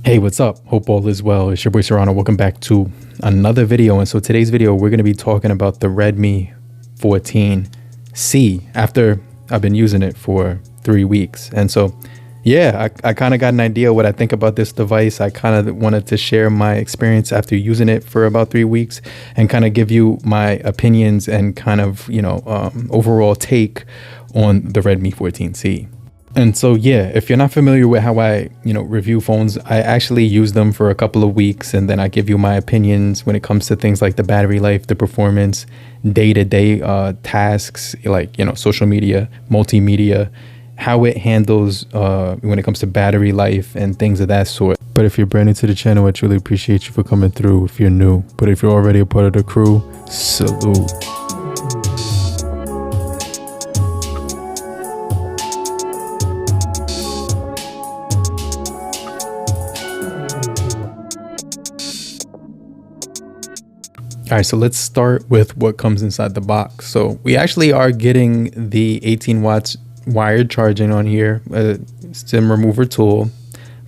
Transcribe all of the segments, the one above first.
Hey, what's up? Hope all is well. It's your boy Serrano. Welcome back to another video. And so today's video, we're going to be talking about the Redmi 14C after I've been using it for 3 weeks. And so, yeah, I kind of got an idea what I think about this device. I kind of wanted to share my experience after using it for about 3 weeks and kind of give you my opinions and kind of, overall take on the Redmi 14C. And so, yeah, if you're not familiar with how I, review phones, I actually use them for a couple of weeks and then I give you my opinions when it comes to things like the battery life, the performance, day-to-day tasks like, social media, multimedia, how it handles when it comes to battery life and things of that sort. But if you're brand new to the channel, I truly appreciate you for coming through if you're new. But if you're already a part of the crew, salute. All right, so let's start with what comes inside the box. So we actually are getting the 18 watts wired charging on here, a SIM remover tool,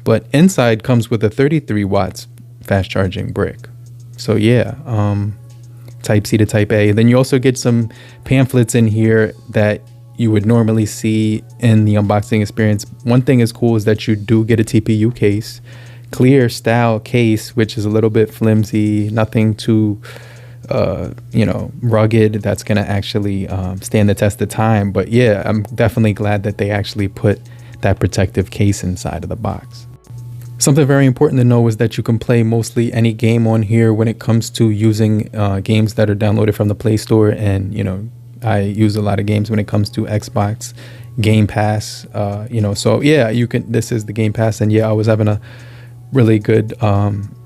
but inside comes with a 33 watts fast charging brick. So yeah, type C to type A. Then you also get some pamphlets in here that you would normally see in the unboxing experience. One thing is cool is that you do get a TPU case, clear style case, which is a little bit flimsy, nothing too rugged that's gonna actually stand the test of time. But yeah, I'm definitely glad that they actually put that protective case inside of the box. Something very important to know is that you can play mostly any game on here when it comes to using games that are downloaded from the Play Store. And I use a lot of games when it comes to Xbox Game Pass, so yeah, this is the Game Pass. And yeah, I was having a really good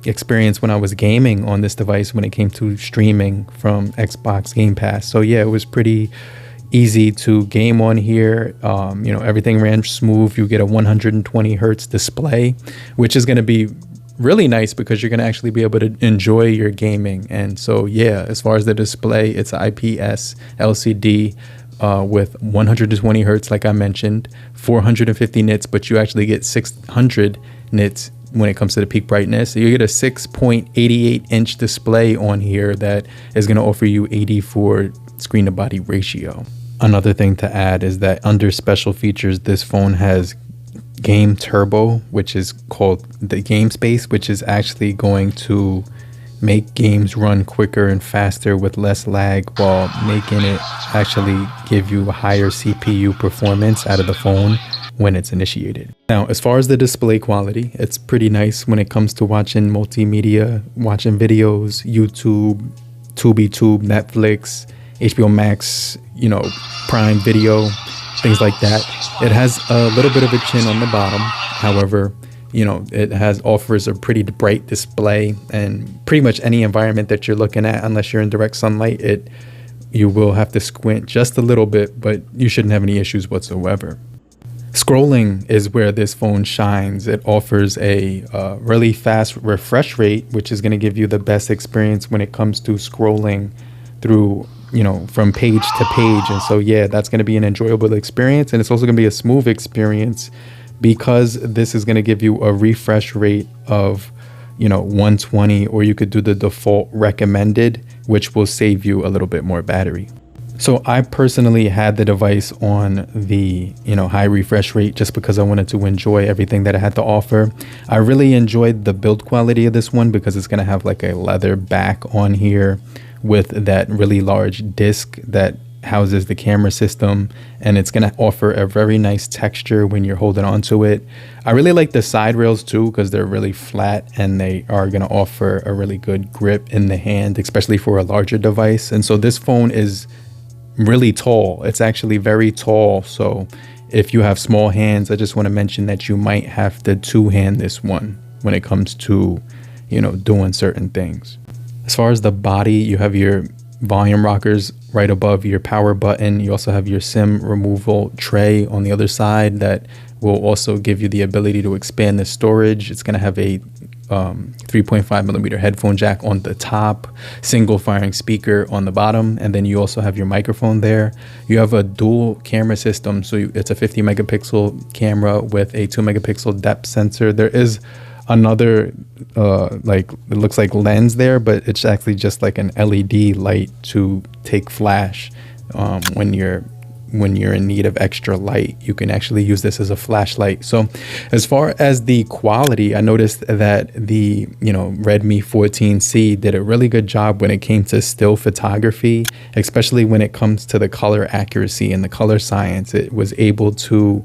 experience when I was gaming on this device when it came to streaming from Xbox Game Pass. So yeah, it was pretty easy to game on here. Everything ran smooth. You get a 120 hertz display, which is going to be really nice because you're going to actually be able to enjoy your gaming. And so yeah, as far as the display, it's an IPS LCD with 120 hertz, like I mentioned, 450 nits, but you actually get 600 nits when it comes to the peak brightness. So you get a 6.88 inch display on here that is going to offer you 84 screen to body ratio. Another thing to add is that under special features, this phone has Game Turbo, which is called the game space, which is actually going to make games run quicker and faster with less lag while making it actually give you a higher CPU performance out of the phone when it's initiated. Now, as far as the display quality, it's pretty nice when it comes to watching multimedia, watching videos, YouTube, TubeTube, Netflix, HBO Max, Prime Video, things like that. It has a little bit of a chin on the bottom. However, it offers a pretty bright display, and pretty much any environment that you're looking at, unless you're in direct sunlight, you will have to squint just a little bit, but you shouldn't have any issues whatsoever. Scrolling is where this phone shines. It offers a really fast refresh rate, which is going to give you the best experience when it comes to scrolling through, from page to page. And so, yeah, that's going to be an enjoyable experience. And it's also going to be a smooth experience because this is going to give you a refresh rate of, 120, or you could do the default recommended, which will save you a little bit more battery. So I personally had the device on the, high refresh rate just because I wanted to enjoy everything that it had to offer. I really enjoyed the build quality of this one because it's going to have like a leather back on here with that really large disc that houses the camera system, and it's going to offer a very nice texture when you're holding onto it. I really like the side rails too because they're really flat and they are going to offer a really good grip in the hand, especially for a larger device. And so this phone is really tall. It's actually very tall. So if you have small hands, I just want to mention that you might have to two-hand this one when it comes to, doing certain things. As far as the body, you have your volume rockers right above your power button. You also have your SIM removal tray on the other side that will also give you the ability to expand the storage. It's going to have a 3.5 millimeter headphone jack on the top, single firing speaker on the bottom, and then you also have your microphone there. You have a dual camera system, so it's a 50 megapixel camera with a 2 megapixel depth sensor. There is another like it looks like lens there, but it's actually just like an LED light to take flash when you're in need of extra light. You can actually use this as a flashlight. So as far as the quality, I noticed that the Redmi 14C did a really good job when it came to still photography, especially when it comes to the color accuracy and the color science. It was able to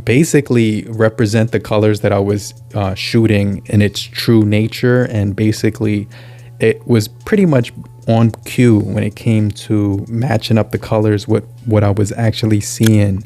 basically represent the colors that I was shooting in its true nature, and basically it was pretty much on cue when it came to matching up the colors with what I was actually seeing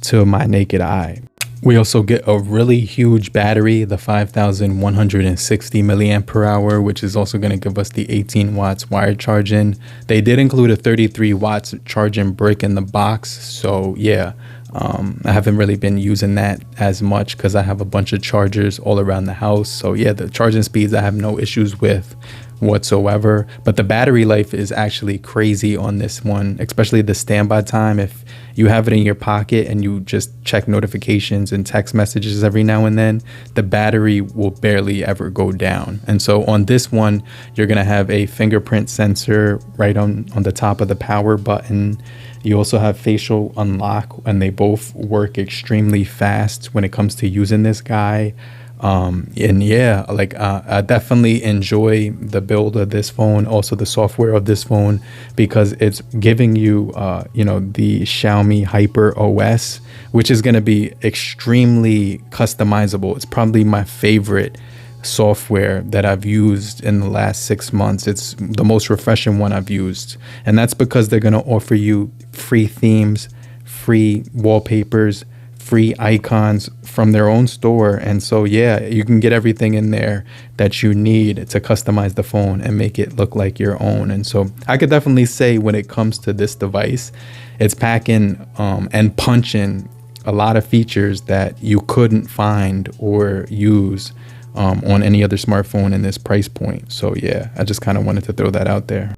to my naked eye. We also get a really huge battery, the 5160 milliamp hour, which is also going to give us the 18 watts wired charging. They did include a 33 watts charging brick in the box, so yeah. I haven't really been using that as much because I have a bunch of chargers all around the house. So yeah, the charging speeds I have no issues with whatsoever, but the battery life is actually crazy on this one, especially the standby time. If you have it in your pocket and you just check notifications and text messages every now and then, the battery will barely ever go down. And so on this one, you're gonna have a fingerprint sensor right on the top of the power button. You also have facial unlock, and they both work extremely fast when it comes to using this guy. And yeah, like I definitely enjoy the build of this phone, also the software of this phone, because it's giving you the Xiaomi Hyper OS, which is going to be extremely customizable. It's probably my favorite software that I've used in the last 6 months. It's the most refreshing one I've used, and that's because they're going to offer you free themes, free wallpapers, free icons from their own store. And so yeah, you can get everything in there that you need to customize the phone and make it look like your own. And so I could definitely say when it comes to this device, it's packing and punching a lot of features that you couldn't find or use on any other smartphone in this price point. So yeah, I just kind of wanted to throw that out there.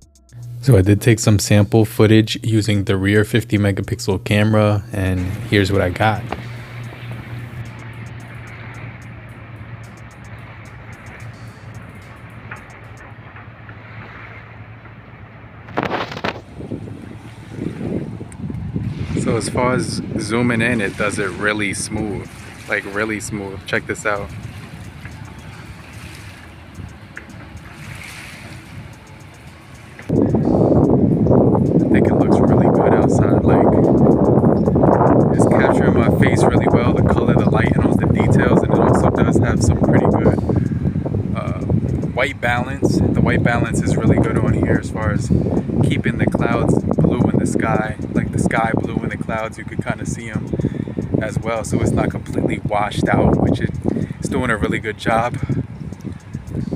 So I did take some sample footage using the rear 50 megapixel camera, and here's what I got. So as far as zooming in, it does it really smooth, like really smooth. Check this out. I think it looks really good outside. Like, it's capturing my face really well, the color, the light, and all the details. And it also does have some pretty good white balance. The white balance is really good on here as far as keeping the clouds blue in the sky, like the sky blue in the clouds. You could kind of see them as well, so it's not completely washed out, which it's doing a really good job.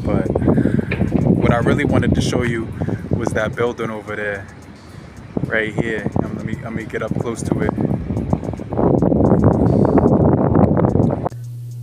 But what I really wanted to show you was that building over there, right here. Let me get up close to it.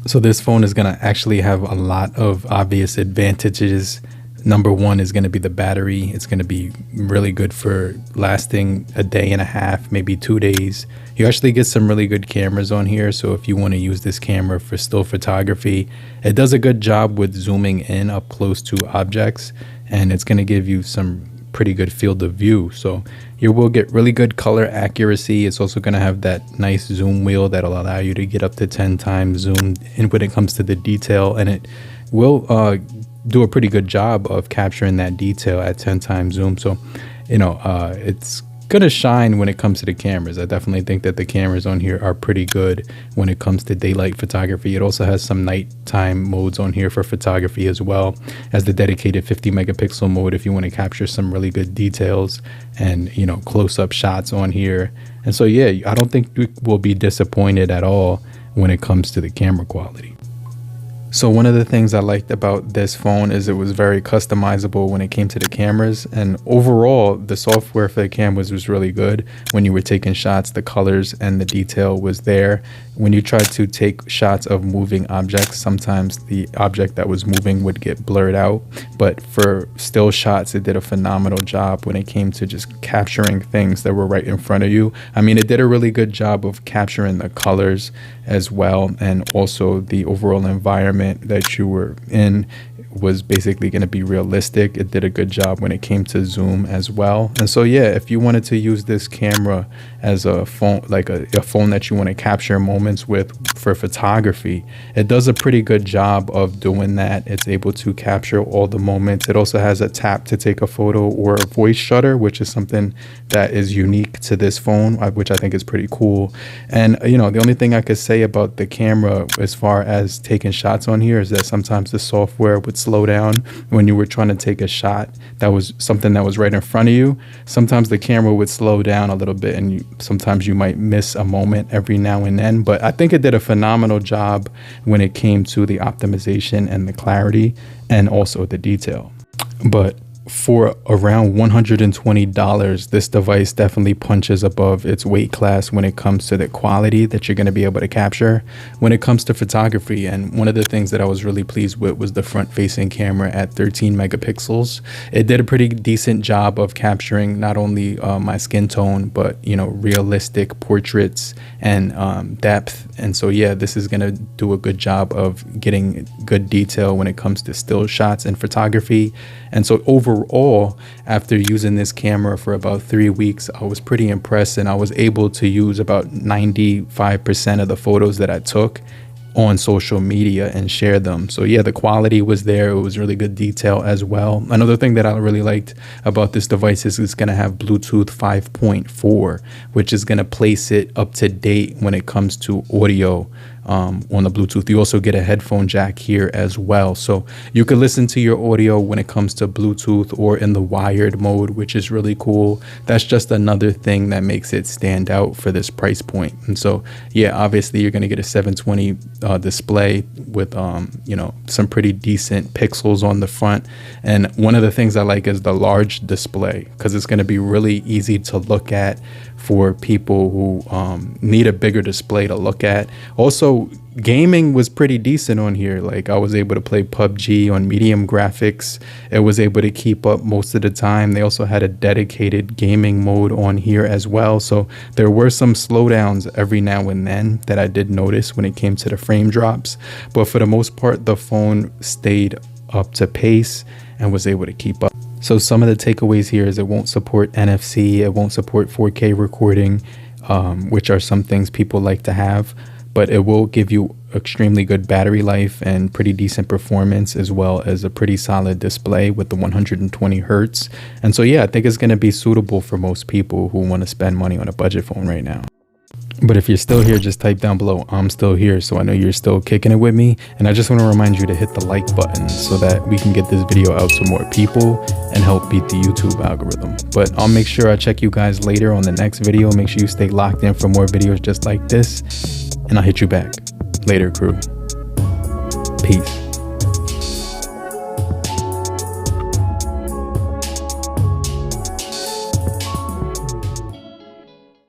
So this phone is gonna actually have a lot of obvious advantages. Number one is going to be the battery. It's going to be really good for lasting a day and a half, maybe 2 days. You actually get some really good cameras on here. So if you want to use this camera for still photography, it does a good job with zooming in up close to objects, and it's going to give you some pretty good field of view. So you will get really good color accuracy. It's also going to have that nice zoom wheel that'll allow you to get up to 10 times zoom in when it comes to the detail, and it will do a pretty good job of capturing that detail at 10 times zoom. So it's gonna shine when it comes to the cameras. I definitely think that the cameras on here are pretty good when it comes to daylight photography. It also has some nighttime modes on here for photography, as well as the dedicated 50 megapixel mode if you want to capture some really good details and close-up shots on here. And so yeah, I don't think we will be disappointed at all when it comes to the camera quality. So one of the things I liked about this phone is it was very customizable when it came to the cameras, and overall the software for the cameras was really good. When you were taking shots, the colors and the detail was there. When you tried to take shots of moving objects, sometimes the object that was moving would get blurred out, but for still shots it did a phenomenal job when it came to just capturing things that were right in front of you. I mean, it did a really good job of capturing the colors as well, and also the overall environment that you were in was basically going to be realistic. It did a good job when it came to zoom as well. And so yeah, if you wanted to use this camera as a phone, like a phone that you want to capture moments with for photography, it does a pretty good job of doing that. It's able to capture all the moments. It also has a tap to take a photo or a voice shutter, which is something that is unique to this phone, which I think is pretty cool. And you know, the only thing I could say about the camera as far as taking shots on here is that sometimes the software would slow down when you were trying to take a shot that was something that was right in front of you. Sometimes the camera would slow down a little bit, and sometimes you might miss a moment every now and then. But I think it did a phenomenal job when it came to the optimization and the clarity and also the detail. But for around $120, this device definitely punches above its weight class when it comes to the quality that you're going to be able to capture when it comes to photography. And one of the things that I was really pleased with was the front facing camera at 13 megapixels. It did a pretty decent job of capturing not only my skin tone, but you know, realistic portraits and depth. And so yeah, this is going to do a good job of getting good detail when it comes to still shots and photography. And so overall, after using this camera for about 3 weeks, I was pretty impressed, and I was able to use about 95% of the photos that I took on social media and share them. So yeah, the quality was there. It was really good detail as well. Another thing that I really liked about this device is it's going to have Bluetooth 5.4, which is going to place it up to date when it comes to audio on the Bluetooth. You also get a headphone jack here as well, so you can listen to your audio when it comes to Bluetooth or in the wired mode, which is really cool. That's just another thing that makes it stand out for this price point. And so yeah, obviously you're going to get a 720 display with you know, some pretty decent pixels on the front. And one of the things I like is the large display, because it's going to be really easy to look at for people who need a bigger display to look at. Also, gaming was pretty decent on here. Like, I was able to play PUBG on medium graphics. It was able to keep up most of the time. They also had a dedicated gaming mode on here as well. So there were some slowdowns every now and then that I did notice when it came to the frame drops. But for the most part, the phone stayed up to pace and was able to keep up. So some of the takeaways here is it won't support NFC, it won't support 4K recording, which are some things people like to have, but it will give you extremely good battery life and pretty decent performance, as well as a pretty solid display with the 120 hertz. And so yeah, I think it's going to be suitable for most people who want to spend money on a budget phone right now. But if you're still here, just type down below, I'm still here, so I know you're still kicking it with me. And I just want to remind you to hit the like button so that we can get this video out to more people and help beat the YouTube algorithm. But I'll make sure I check you guys later on the next video. Make sure you stay locked in for more videos just like this, and I'll hit you back later, crew. Peace.